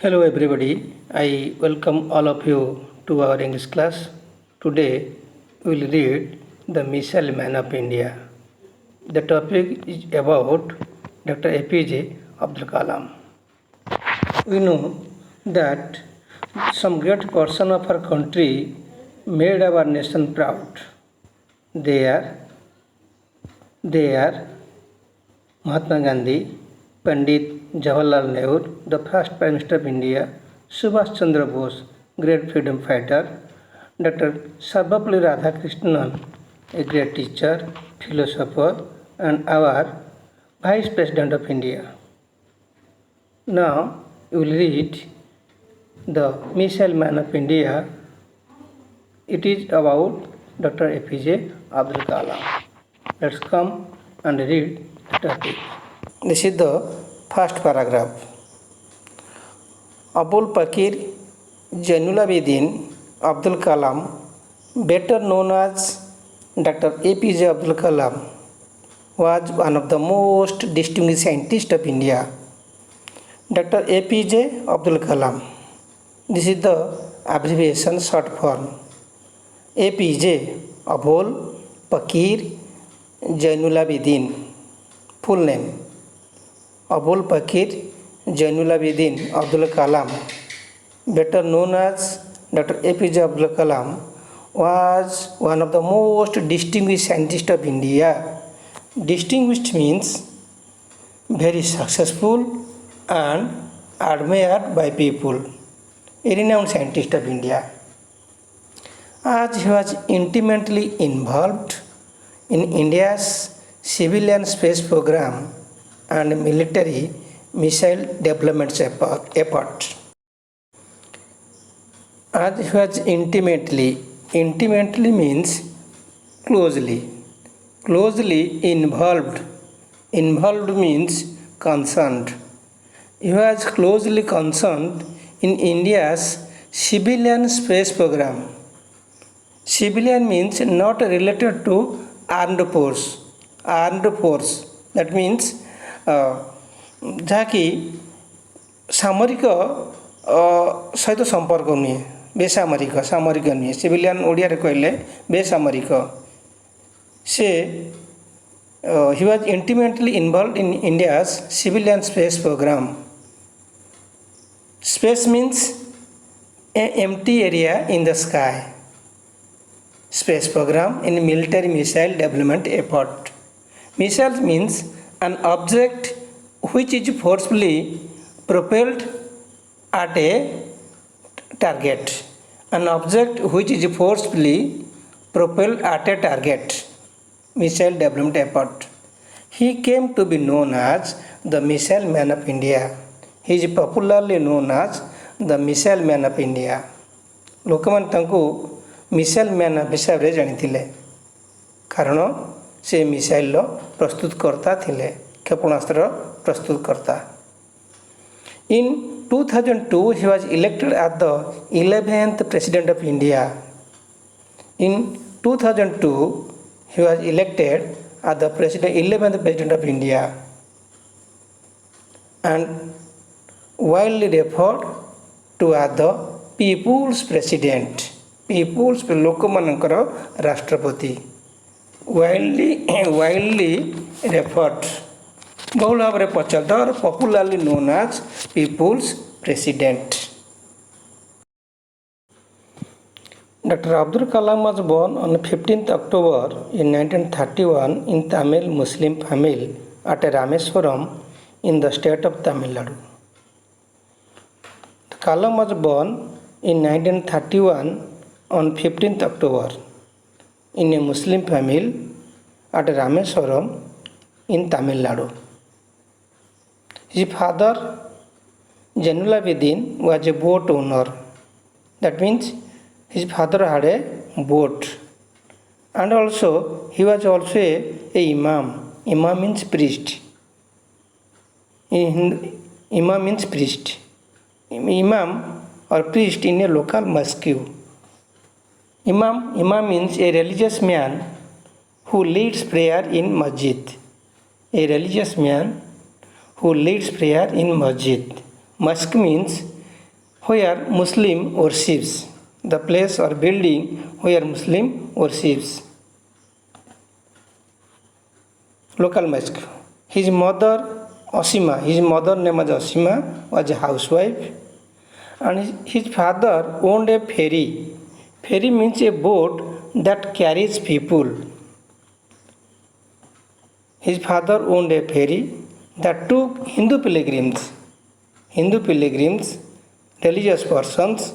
Hello everybody, I welcome all of you to our English class. Today we will read The Missile Man of India. The topic is about Dr. APJ Abdul Kalam. We know that some great portion of our country made our nation proud. They are Mahatma Gandhi, Pandit Jawaharlal Nehru, the first Prime Minister of India, Subhash Chandra Bose, great freedom fighter, Dr. Sarvapalli Radhakrishnan, a great teacher, philosopher, and our Vice President of India. Now you will read The Missile Man of India. It is about Dr. APJ Abdul Kalam. Let's come and read the topic. This is the first paragraph. Abul Pakir Jainulabidin Abdul Kalam, better known as Dr. APJ Abdul Kalam, was one of the most distinguished scientists of India. Dr. APJ Abdul Kalam. This is the abbreviation short form. APJ Abul Pakir Jainulabidin. Full name Abul Pakir Jainulabidin Abdul Kalam, better known as Dr. APJ Abdul Kalam, was one of the most distinguished scientists of India. Distinguished means very successful and admired by people. A renowned scientist of India. As he was intimately involved in India's civilian space program and military missile development effort. As he was intimately means closely involved. Involved means concerned. He was closely concerned in India's civilian space program. Civilian means not related to armed force. That means ଯାହାକି ସାମରିକ ସହିତ ସମ୍ପର୍କ ନୁହେଁ, ସାମରିକ ନୁହେଁ, civilian ଓଡ଼ିଆରେ କହିଲେ ବେସାମରିକ। ସେ he was intimately involved in India's civilian space program. Space means an empty area in the sky. Space program in military missile development effort. Missile means an object which is forcefully propelled at a target. An object which is forcefully propelled at a target. Missile development effort. He came to be known as the Missile Man of India. He is popularly known as the Missile Man of India. ଲୋକମାନେ ତାଙ୍କୁ missile man ହିସାବରେ ଜାଣିଥିଲେ, କାରଣ ସେ ମିସାଇଲ୍ର ପ୍ରସ୍ତୁତକର୍ତ୍ତା ଥିଲେ, କ୍ଷେପଣାସ୍ତ୍ର ପ୍ରସ୍ତୁତକର୍ତ୍ତା। In 2002 he was elected as the 11th President of India. In 2002 he was elected as the 11th President of India and widely referred to as the People's President. People's ଲୋକମାନଙ୍କର ରାଷ୍ଟ୍ରପତି। widely referred, ବହୁଳ ଭାବରେ ପ୍ରଚଳିତ, popularly known as People's President. Dr. Abdul Kalam was born on 15th October in 1931 in Tamil Muslim family at Rameswaram in the state of Tamil Nadu. Kalam was born in 1931 on 15th October in a Muslim family at Rameswaram in Tamil Nadu. His father Jainulabidin was a boat owner. That means his father had a boat, and also he was also a imam. Imam means priest. Imam means priest. Imam or priest in a local mosque. Imam means a religious man who leads prayer in masjid. A religious man who leads prayer in masjid. Mosque means where Muslim worships, the place or building where Muslim worships. Local mosque. His mother Asima, his mother name was Asima, was a housewife, and his father owned a ferry. Ferry means a boat that carries people. His father owned a ferry that took Hindu pilgrims, religious persons,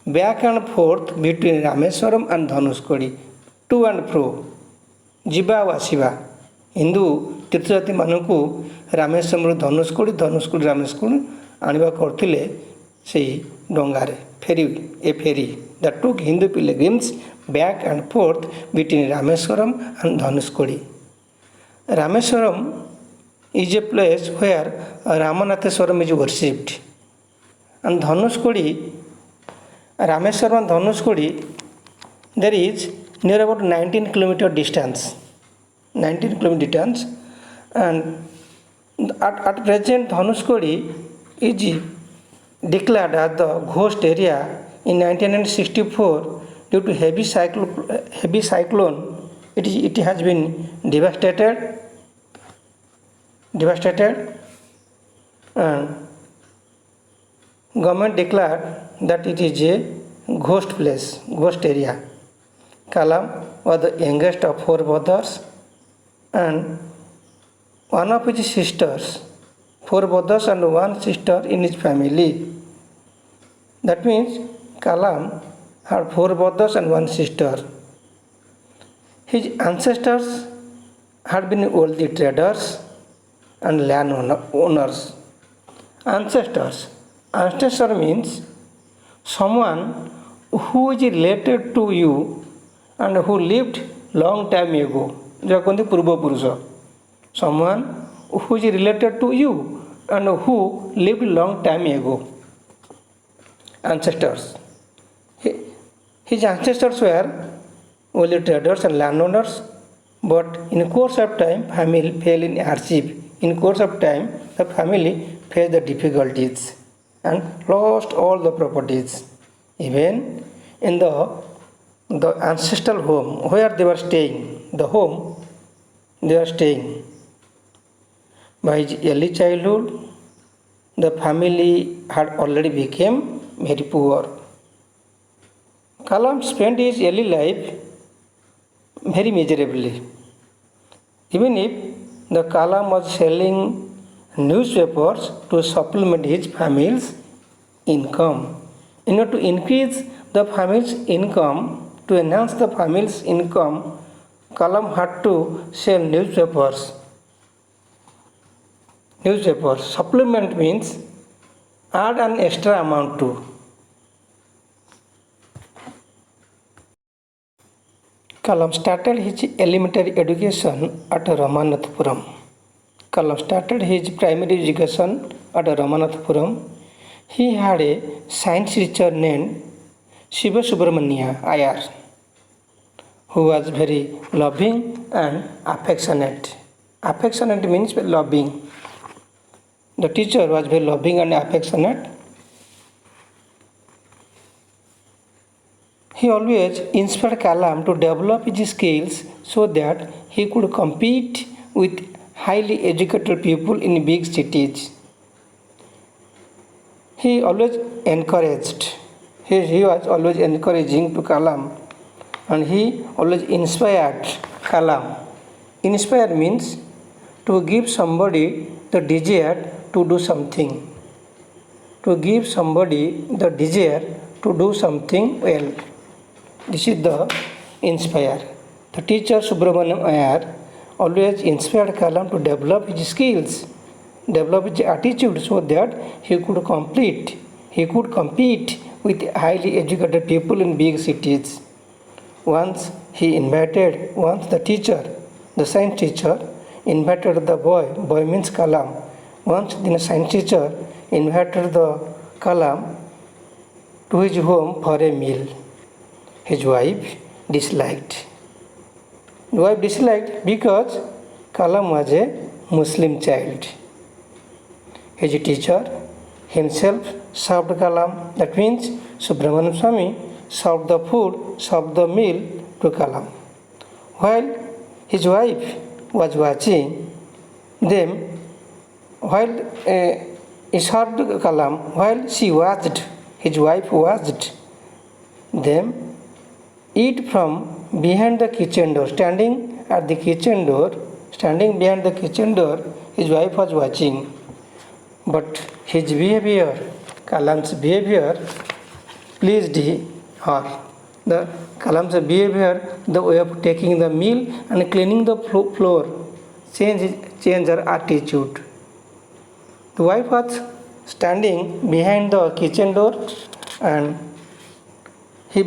back and forth between Rameswaram and Dhanushkodi, to and fro, ଯିବା ଆଉ ଆସିବା ହିନ୍ଦୁ ତୀର୍ଥଯାତ୍ରୀମାନଙ୍କୁ ରାମେଶ୍ୱରମରୁ ଧନୁଷ୍କୋଡ଼ି ରାମେଶ୍ୱର ଆଣିବା କରୁଥିଲେ ସେହି ଡଙ୍ଗାରେ ଫେରି that took Hindu pilgrims back and forth between Rameswaram and Dhanushkodi. Rameswaram is a place where Ramanatheswaram is worshipped, and Dhanushkodi, Rameswaram and Dhanushkodi, there is near about 19 kilometer distance, and at present Dhanushkodi is declared as the ghost area in 1964 due to heavy cyclone. It has been devastated, and government declared that it is a ghost area. Kalam was the youngest of 4 brothers, and one of his sisters, 4 brothers and 1 sister in his family. That means Kalam had 4 brothers and 1 sister. His ancestors had been wealthy traders and land owners. Ancestor means someone who is related to you and who lived long time ago. Jakundi Purba Purusa. Someone who is related to you and who lived long time ago. Ancestors. His ancestors were wealthy traders and landowners, but in course of time, family fell in hardship. In course of time, the family faced the difficulties and lost all the properties. Even in the ancestral home where they were staying, by his early childhood, the family had already become very poor. Kalam spent his early life very miserably. Even if the Kalam was selling newspapers to supplement his family's income. In order to increase the family's income, to enhance the family's income, Kalam had to sell newspapers. Supplement means add an extra amount to. Kalam started his elementary education at Ramanathapuram. Kalam started his primary education at Ramanathapuram. He had a science teacher named Shiva Subramania Iyer, who was very loving and affectionate. Affectionate means loving. The teacher was very loving and affectionate. He always inspired Kalam to develop his skills so that he could compete with highly educated people in big cities. He was always encouraging to Kalam, and he always inspired Kalam. Inspire means to give somebody the desire to do something. To give somebody the desire to do something well. This is the inspire. The teacher Subramaniam Iyer always inspired Kalam to develop his skills, develop his attitude so that he could compete with highly educated people in big cities. Once the science teacher invited the boy means Kalam. Once the science teacher invited the Kalam to his home for a meal. His wife disliked because Kalam was a Muslim child. His teacher himself served Kalam. That means Subramanian Swami served the meal to Kalam. While his wife was watching them, while he served Kalam, while she watched, his wife watched them eat from behind the kitchen door. Standing behind the kitchen door, his wife was watching. But his behavior, Kalam's behavior, pleased her. The Kalam's behavior, the way of taking the meal and cleaning the floor, change her attitude. The wife was standing behind the kitchen door, and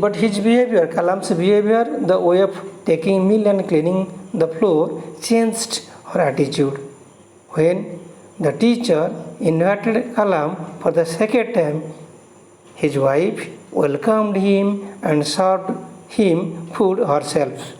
but his behavior, Kalam's behavior, the way of taking meal and cleaning the floor, changed her attitude. When the teacher invited Kalam for the second time, his wife welcomed him and served him food herself.